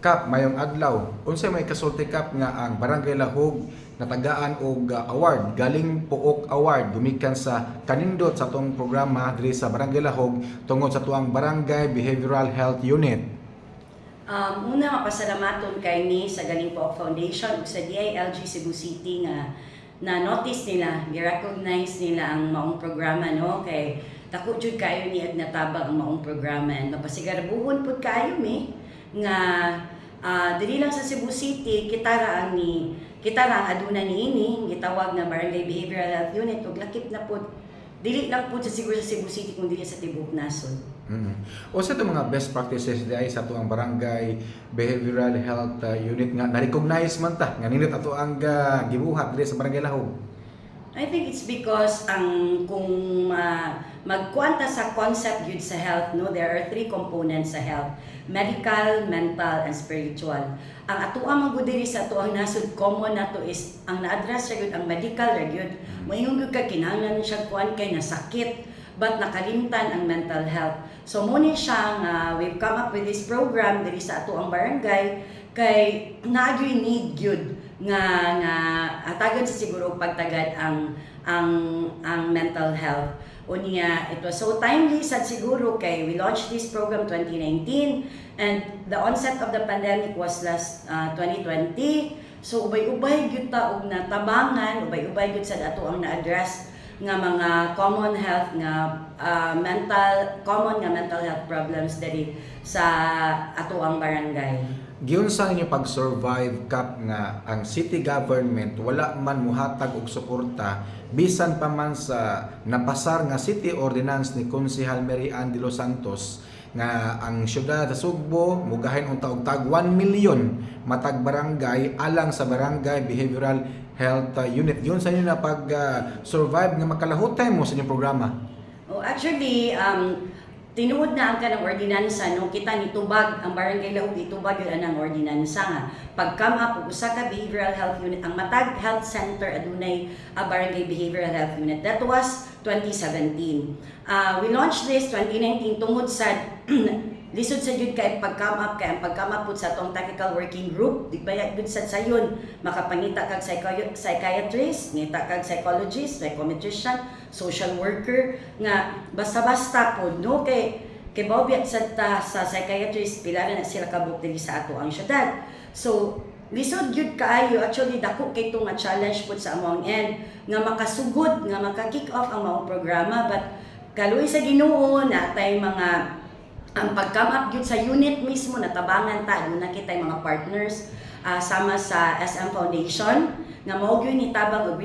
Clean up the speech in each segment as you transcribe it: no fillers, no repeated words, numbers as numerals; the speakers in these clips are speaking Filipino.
Kap, mayong adlaw, unsay may kasulti kap nga ang Barangay Lahog natagaan og award galing Puok Award gumikan sa kanindot sa tong programa diri sa Barangay Lahog tungod sa tuang Barangay Behavioral Health Unit. Una, mapasalamaton kay ni sa Galing Puok Foundation ug sa DILG Cebu City nga na-notice nila, gi-recognize nila ang maong programa, no? Kay dako jud kayo ni natabang ang maong programa. And mapasigarbuhon pud kayo mi nga dili lang sa Cebu City kita ra ang aduna niini gitawag nga Barangay Behavioral Health Unit ug lakip na pud dili lang pud sa siguro sa Cebu City kundi sa tibuok nasod. O sa itong mga best practices di ay sa tuang Barangay Behavioral Health Unit nga na-recognize man ta nga nindot ato ang gibuhat diri sa Barangay Lahog. I think it's because kung magkuanta sa concept yun sa health, no, there are three components sa health: medical, mental, and spiritual. Ang atuang magudiri sa atuang nasud common nato is ang na-address ra gyud ang medical ra gyud. Moingon gyud ka kinahanglan siya kuan kay nasakit but nakalimtan ang mental health. So mo ni siya nga we've come up with this program diri sa atuang barangay kay naagyoy need gyud nga atagan sa siguro pagtagad ang mental health. Unya it was so timely sad siguro kay we launched this program 2019 and the onset of the pandemic was last 2020. So ubay-ubay gyud ta og natabangan, ubay-ubay gyud sad ato ang na-address nga mga common health nga mental health problems diri sa ato ang barangay. Giunsa ninyo pag-survive kap nga ang city government wala man muhatag og suporta bisan pa man sa napasar nga city ordinance ni Konsehal Mary Ann de los Santos nga ang syudad sa Sugbo mugahin unta og tag 1 million matag barangay alang sa Barangay Behavioral Health Unit. Giunsa ninyo na pag-survive nga makalahutay mo sa inyong programa? Oh, actually, tinuod na ang kanang ordinansa no kita nitubag ang Barangay Lahog itubag yun ang ordinansa nga pag-come up og usa ka behavioral health unit ang matag health center adunay a Barangay Behavioral Health Unit. That was 2017. We launched this 2019 tungod sa lisod sa jud kay pag-come up kay ang pag-come up pud sa atong technical working group di ba gud sad sayon makapangita kag psychiatrist, ngita kag psychologist, psychometrician, social worker nga basta-basta pod no kay bawbiat sad ta sa psychiatrist pila na sila kabuk diri sa ato ang syudad. So lisod gyud kaayo actually dako kay nga challenge pud sa among end nga makasugod nga maka-kick off ang maong programa but kaluoy sa Ginoo natay mga ang pag-come up yun sa unit mismo natabangan ta na kita mga partners sama sa SM Foundation nga mao gyud ni tabang og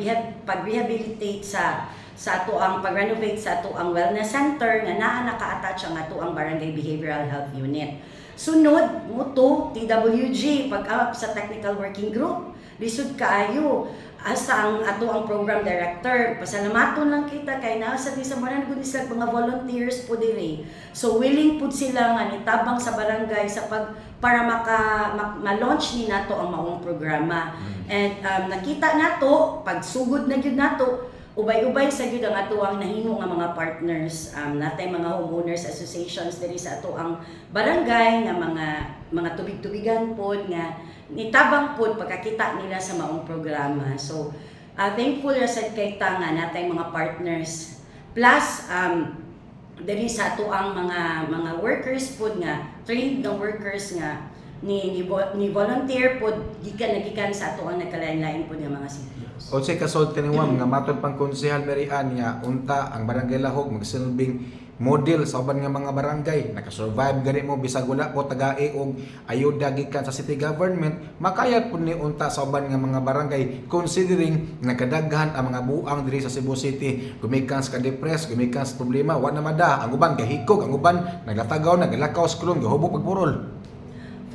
pag-rehabilitate sa ato ang pag-renovate sa ato ang wellness center nga naa naka-attach ang ato ang Barangay Behavioral Health Unit. Sunod mo to TWG pag-up sa technical working group lisod kaayo asa ang ato ang program director pasalamaton lang kita kay naa sa manan gud sila mga volunteers po diri so willing pud sila nga nitabang sa barangay sa para ma-launch ni nato ang maong programa and nakita nato pagsugod na gyud nato ubay-ubay sa gyud ang ato ang nahimo nga mga partners natay mga homeowners associations diri sa ato ang barangay nga mga tubig-tubigan pod nga nitabang pod pagkakita nila sa maong programa. So thankful ra sad kay ta nga natay mga partners plus diri sa ato ang mga workers pod nga trained na workers nga ni volunteer pod gikan sa ato ang nagkalain-lain pod nga mga CPOs. O say kasulti ni Wam nga matod pang Konsehal Mary Ann nga unta ang Barangay Lahog magsilbing model sa uban nga mga barangay nakasurvive gani mo bisag wala po tagai og ayuda gikan sa city government makayat pud ni unta sa uban nga mga barangay considering nagkadaghan ang mga buang diri sa Cebu City gumikan sa depress gumikan sa problema wa na mada ang uban gahikog ang uban naglatagaw naglakaw sa kulong gahubog pagpurol.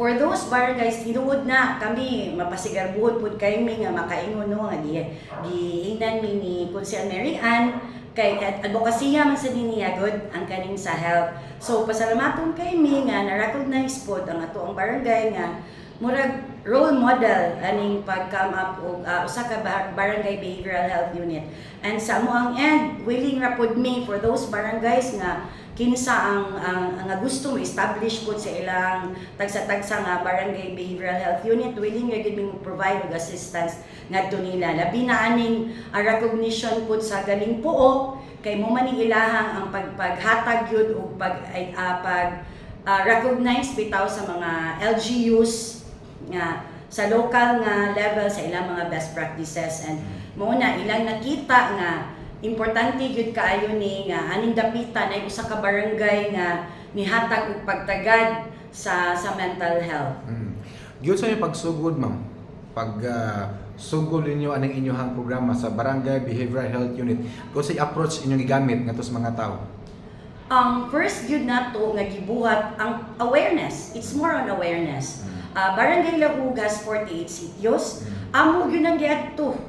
For those barangays tinuod na kami mapasigarbuhon pud kami nga makaingon no nga giingnan mi ni Konsehal Mary Ann kay advokasya man sa diniyagod ang kaning sa health. So pasalamaton kami nga na-recognize pod ang ato ang barangay nga murag role model aning pag-come up og usa ka Barangay Behavioral Health Unit. And sa mo ang end willing ra pod me for those barangays nga kinsa ang nga gusto mo establish po sa ilang tagsa-tagsa nga barangay behavioral health unit, willing nga gid mo provide og assistance ngadto nila. Labi na aning recognition po sa galing puo kay mo man ning ilahang ang paghatag yun o recognize bitaw sa mga LGUs nga sa local nga level sa ilang mga best practices, and mo na ilang nakita nga importante gyud kaayo ni nga aning dapitan ay usa ka barangay nga nihatag og pagtagad sa mental health. Gyud sa inyo pagsugod, ma'am, sugod ninyo aning inyong programa sa Barangay Behavioral Health Unit, kung sa approach inyong gigamit ngadto sa mga tao. First gyud nato nga gibuhat ang awareness. It's more on awareness. Barangay Lahugas 48 sitios, amo gyud ang giadto.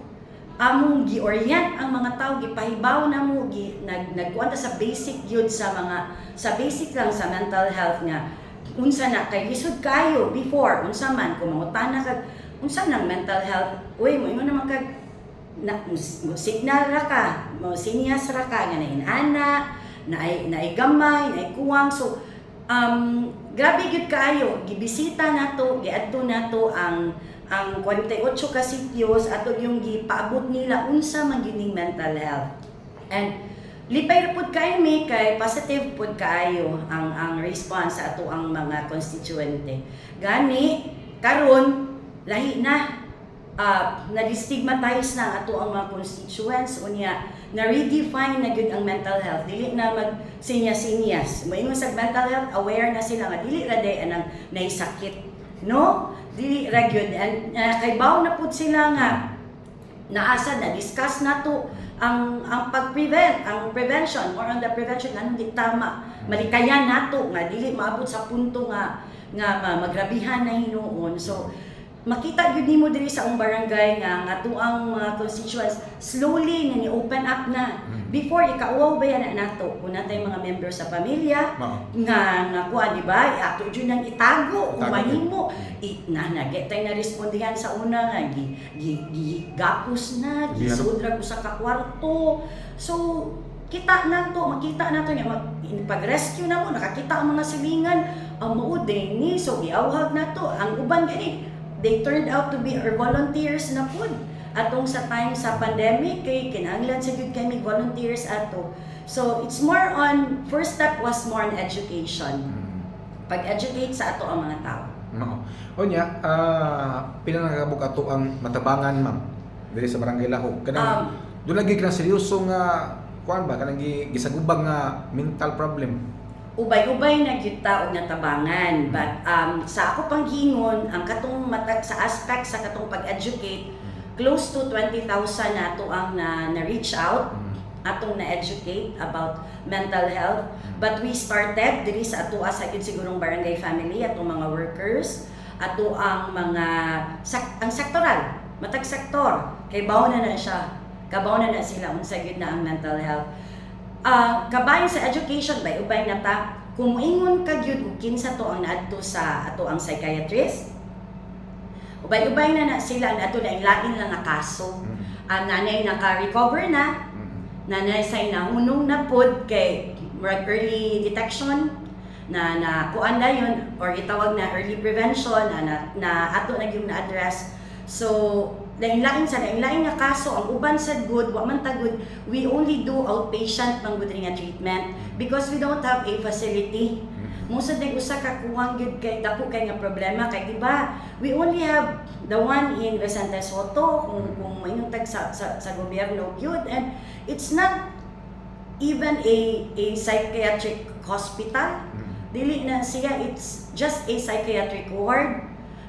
Among gi-orient ang mga tao, gipahibaw na mo, nagkuwanta sa basic gyud sa basic lang sa mental health nga unsa na kay lisod kayo before unsa man kung mangutana kag unsa nang mental health, uy mo ingon naman kag signal ra ka, mo sinyas ra ka nga nainana, naay gamay, naay kuwang, so grabe gyud kaayo gibisita nato, giadto nato ang 48 ka sitios ato yung gipaabot nila unsa man gining mental health. And lipay pud kay mi kay positive pud kaayo ang response sa ato ang mga constituente. Gani karon lahi na na-stigmatize na ato ang mga constituents unya na-redefine na gyud ang mental health, dili na mag sinyas-sinyas. Moingon sa mental health, aware na sila nga dili ra day anang naisakit, no? Dili ra gyud, and kay baw na pud sila nga naasa na discuss nato ang pag-prevent, ang prevention or on the prevention nga hindi tama, malikayan nato nga dili maabot sa punto nga magrabihan na hinuon. So makita gyud nimo diri sa barangay nga tuang mga constituents slowly na ni-open up na. Before ikauwaw ba yan nato kung natay mga member sa pamilya nga kuha, di ba, ato dyan nang itago kung mahimo nagetay na respondihan sa una nga gigapos na, gisudra ko sa kakwarto. So makita nato nga pag-rescue na mo, nakakita ang mga silingan ang maudeng ni, so giawhag nato ang uban gani. They turned out to be our volunteers na pud atong sa time sa pandemic kay kinahanglan sa gyud kami volunteers ato. So it's more on, first step was more on education. Pag-educate sa ato ang mga tao. Onya, pila nagabuk ato ang matabangan, ma'am, diri sa Barangay Lahog. Kanang doon lagi kanang seryoso nga kuan ba kanang gisagubang nga mental problem. Ubay-ubay na gyud taog natabangan, but sa ako panghingon ang katong matag sa aspect sa katong pag-educate, close to 20,000 nato ang na-reach out atong na-educate about mental health. But we started diri sa ato sa gyud sigurong barangay family, atong mga workers, ato ang mga ang sektoral, matag sektor kay bawo na siya, kabaw na sila unsa gyud na ang mental health. Kabayan sa education bay ubay na ta, kung moingon ka gyud og kinsa to ang naadto sa ato ang psychiatrist, ubay-ubay na sila na ato na lain lang nga kaso. Ang nanay naka-recover na, nanay say nahunong na pod kay early detection na kuan na yun, or itawag na early prevention na ato na gyud na address. So lain-lain nga kaso, ang uban sad good, wa man ta good, we only do outpatient pang good nga treatment because we don't have a facility. Musad na usa ka kuwang gyud kay dako kay nga problema kay di ba we only have the one in Vicente Soto kung maingon tag sa gobyerno gyud, and it's not even a psychiatric hospital. Dili na siya, it's just a psychiatric ward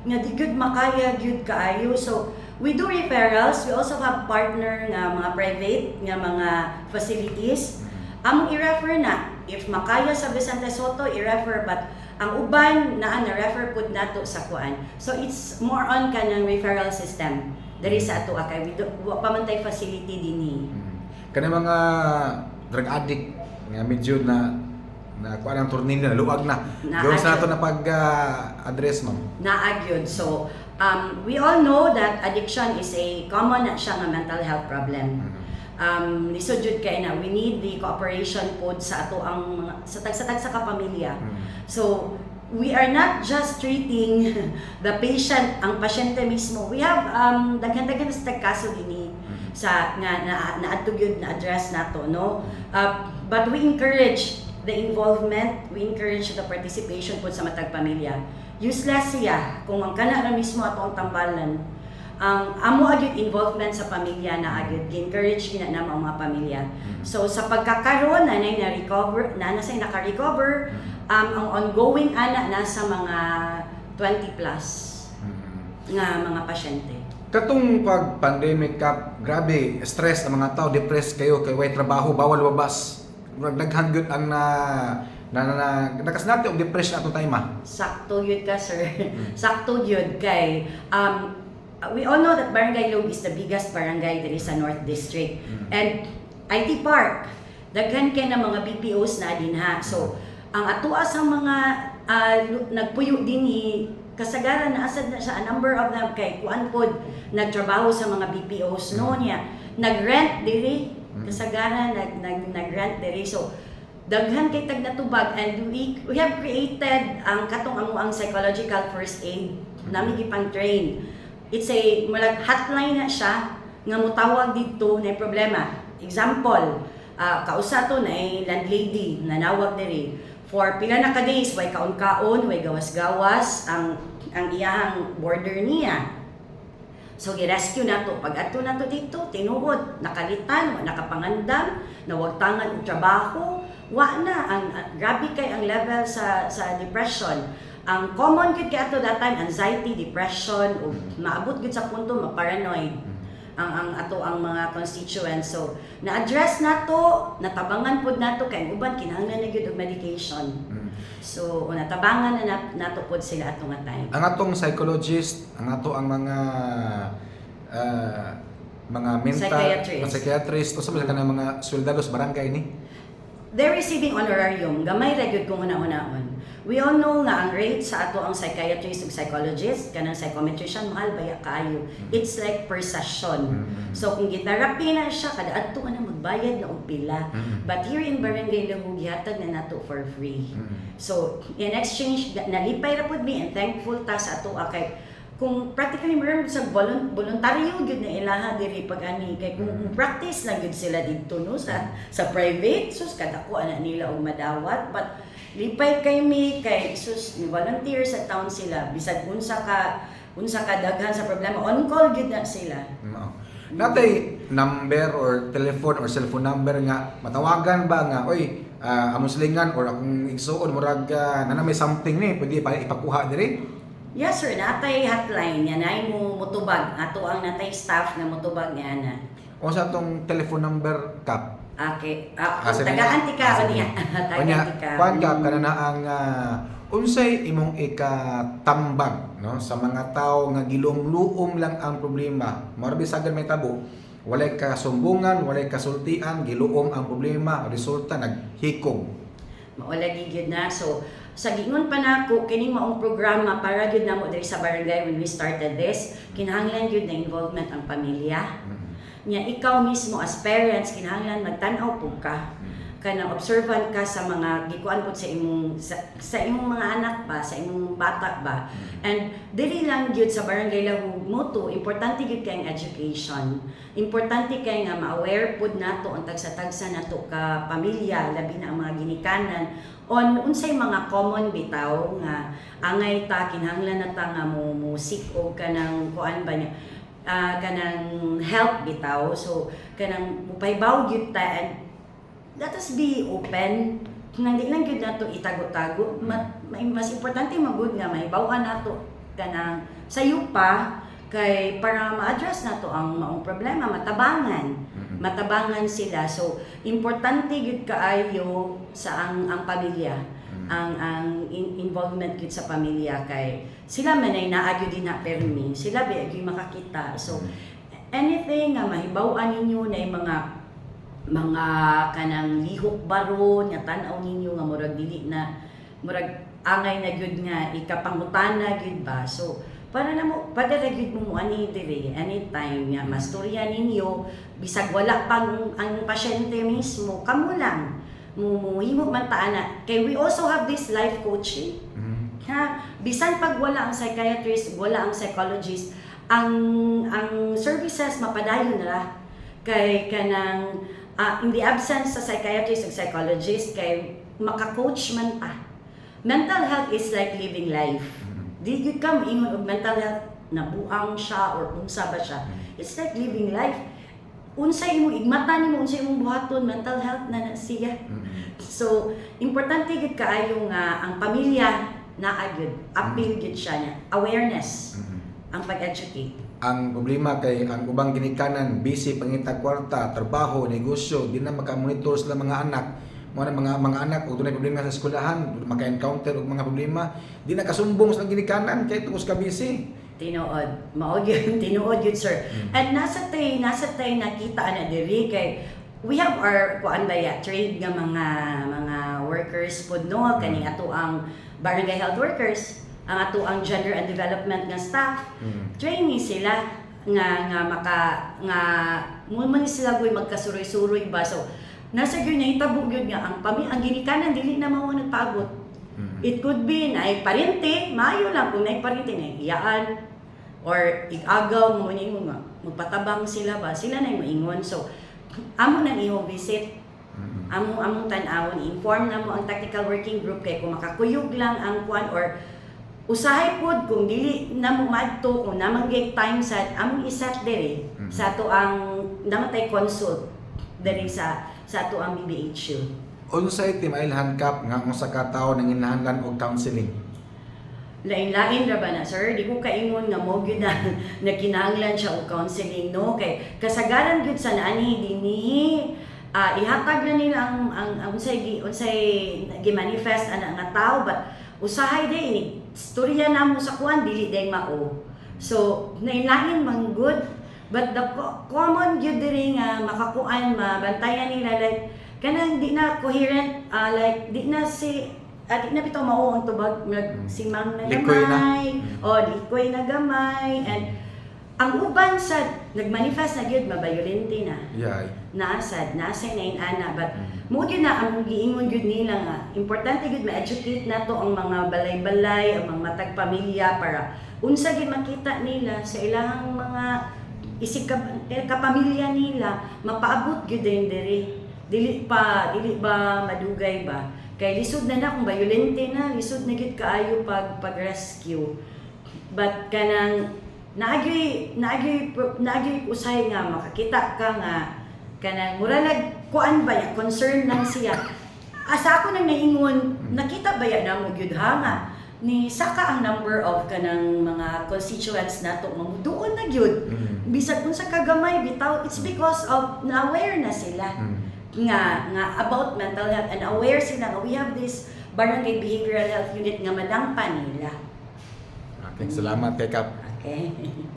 nga di gyud makaya gyud kaayo. So we do referrals. We also have partner nga mga private nga mga facilities. Among i-refer na, if makaya sa Vicente Soto, i-refer, but ang uban na-refer pud nato sa kuan. So it's more on kanang referral system. Diri sa ato kay wa pa man tay facility dinhi. Kani mga drug addict nga medyo na kuan ang tornilyo na luwag na. Gawin sa nato na pag-address, ma'am. Naagyod. So we all know that addiction is a common na siya nga mental health problem. lisod jud kay na we need the cooperation pod sa ato ang sa tag sa kapamilya. So we are not just treating the patient, ang pasyente mismo. We have daghan-daghan sa kaso dinhi sa nga naadto gyud na address nato, no. But we encourage the involvement, we encourage the participation po sa matag pamilya. Useless siya kung ang kana ra mismo ato ang tambalan. Ang amo agad involvement sa pamilya na agad encourage gina na mga pamilya. So sa pagkakaroon na recover na say naka-recover, ang ongoing ana nasa mga 20 plus nga mga pasyente. Katong pag pandemic kap, grabe stress ang mga tao, depressed kayo kay way trabaho, bawal lumabas. Daghan gyud ang nakasanati og depression atong time. Sakto yun ka, sir. Sakto yun kay we all know that Barangay Log is the biggest barangay diri sa North District. And IT Park, daghan kay na mga BPOs na din ha. So, ang atuas ang mga nagpuyo dinhi kasagaran na asad na siya a number of them kay kuan pod nagtrabaho sa mga BPOs no niya. Nag-rent diri kasagaran nag-rent diri. So, daghan kay tag natubag and we have created ang katong amo ang psychological first aid nami gipang train. It's a hotline na siya nga mutawag dito na problema. Example, kausa to na landlady nanawag diri for pila na ka days way kaon-kaon, way gawas-gawas ang iyang border niya. So gi-rescue nato pag adto nato dito tinuod nakalitan, nakapangandam, nawagtangan og trabaho, wa na ang grabe kay ang level sa depression. Ang common gud kay ato that time anxiety, depression ug maabot gud sa punto ma-paranoid ang ato ang mga constituents. So na-address nato, natabangan pod nato kay uban kinahanglan na gyud og medication. So natabangan na nato pod sila ato nga time. Ang atong psychologist, ang ato ang mga mental psychiatrist o sa mga soldados barangay ni they're receiving honorarium. Gamay ra gyud kung una-unaon. We all know nga ang rate sa ato ang psychiatrist ug psychologist kanang psychometrician mahal baya kaayo. It's like per session. So kung githerapy na siya kada adto na magbayad na og pila. But here in Barangay Lahug gihatag na nato for free. So in exchange nalipay ra pud mi and thankful ta sa ato kay kung practically meron sa voluntaryo gyud na ilaha diri pag ani kay kung practice lang gyud sila didto no sa private sus kadako ana nila og madawat but lipay kay mi kay sus ni volunteer sa town sila bisag unsa ka daghan sa problema on call gyud na sila. Natay number or telephone or cellphone number nga matawagan ba nga oy among silingan or akong igsuon murag na may something ni pwede pa ipakuha diri. Yes sir, natay hotline yan ay mo mutubag ato ang natay staff nga mutubag nga ana. O sa atong telephone number kap. Okay. Taga-antika o niya. Taga-antika. Kuan kap kana ang unsay imong ikatambag no sa mga tawo nga gilumluom lang ang problema. Mao bisagan may tabo. Walay kasumbungan, walay kasultian, giluom ang problema, resulta naghikog. Maulagi gyud na. So sa gingon pa nako kining maong programa para gyud namo diri sa barangay when we started this, kinahanglan gyud na involvement ang pamilya. Nya ikaw mismo as parents kinahanglan magtan-aw pug ka. Kanang observant ka sa mga gikuan pud sa imong mga anak ba, sa imong bata ba. And dili lang gyud sa Barangay Lahug moto, importante gyud kay ang education. Importante kay nga ma-aware pud nato ang tagsa-tagsa nato ka pamilya labi na ang mga ginikanan on unsay mga common bitaw nga angay ta kinahanglan na ta nga mo seek og kanang kuan ba niya kanang help bitaw. So kanang mupaybaw gyud ta and let us be open. Hindi lang gyud nato itago-tago. Mas importante magud nga mahibaw-an nato kanang sayo pa kay para ma-address nato ang maong problema, matabangan sila. So importante gyud kaayo sa ang pamilya. Ang involvement gyud sa pamilya kay sila man ay naa gyud din na permi, sila ba gyud makakita. So anything nga mahibaw-an ninyo na mga kanang lihok baron nga tan-aw ninyo nga murag dili na murag angay na gyud nga ikapangutana gyud ba. So para na mo padaragid mo ani dire anytime nga masturya ninyo bisag wala pang ang pasyente mismo kamo lang muhimo man ta ana kay we also have this life coaching ha bisan pag wala ang psychiatrist wala ang psychologist ang services mapadayon ra kay kanang in the absence sa psychiatrist ug psychologist kay maka-coach man ta. Mental health is like living life. Di gyud ka moingon og mental health nabuang siya or unsa ba siya. It's like living life. Unsay imo igmata nimo unsay imong buhaton mental health na siya. So importante gid kaayo nga ang pamilya naa gyud appeal gyud siya niya awareness ang pag-educate. Ang problema kay ang ubang ginikanan busy pangita kwarta, trabaho, negosyo, di na maka-monitor sila mga anak. Mga anak ug dunay problema sa eskwelahan, maka-encounter og mga problema, di na kasumbong sa ginikanan kay tungos ka busy. Tinuod, mao gyud tinuod gyud sir. And nasa tay nakita na diri kay we have our kuan ba ya trade nga mga workers pod no kani ato ang barangay health workers ang ato ang gender and development nga staff trainee sila mo man sila goy magkasuroy-suroy ba so nasa gyud nga hitabo gyud nga ang ginikanan dili na mao nagpaabot. It could be na parente maayo lang kung na parente na iyaan or igagaw mo ingon nga magpatabang sila ba sila na moingon so amo nang imo visit among tan-awon inform na mo ang tactical working group kay kung makakuyog lang ang kuan or usahay pod kung dili na mo madto kung namanggay time sa among isat diri sa ato ang namatay consult diri sa ato ang BBHU. Unsay timailhan kap nga usa ka tawo nang kinahanglan og counseling? Lain-lain ra ba na sir di ko kaingon nga mo gyud na kinahanglan siya og counseling no kay kasagaran gyud sa naani dinhi ihatag na nila ang unsay gi-manifest ana nga tao but usahay day ini storya namo sa kuan dili day mao so nainlain man good but the common gyud diri nga makakuan mabantayan nila like kanang di na coherent like di na bitaw mao ang tubag simang na gamay likoy na gamay and ang uban sad nagmanifest na gyud mabayolente na naasad na ana but mo gyud na ang giingon gyud nila nga importante gyud ma-educate nato ang mga balay-balay ang mga matag pamilya para unsa gyud makita nila sa ilahang mga isig kapamilya nila mapaabot gyud diri dili ba madugay ba kay lisod na kung bayolente na lisod na gyud kaayo pag-rescue but kanang naagi usay nga makakita ka nga kanang mura nagkuan ba ya concern lang siya asa ako nang naingon nakita ba ya namo gyud nga ni saka ang number of kanang mga constituents nato mamuduon na gyud bisag unsa kagamay bitaw it's because of na aware na sila nga about mental health and aware sila nga we have this barangay behavioral health unit nga madangpan nila. Okay, salamat kay Kap. Okay.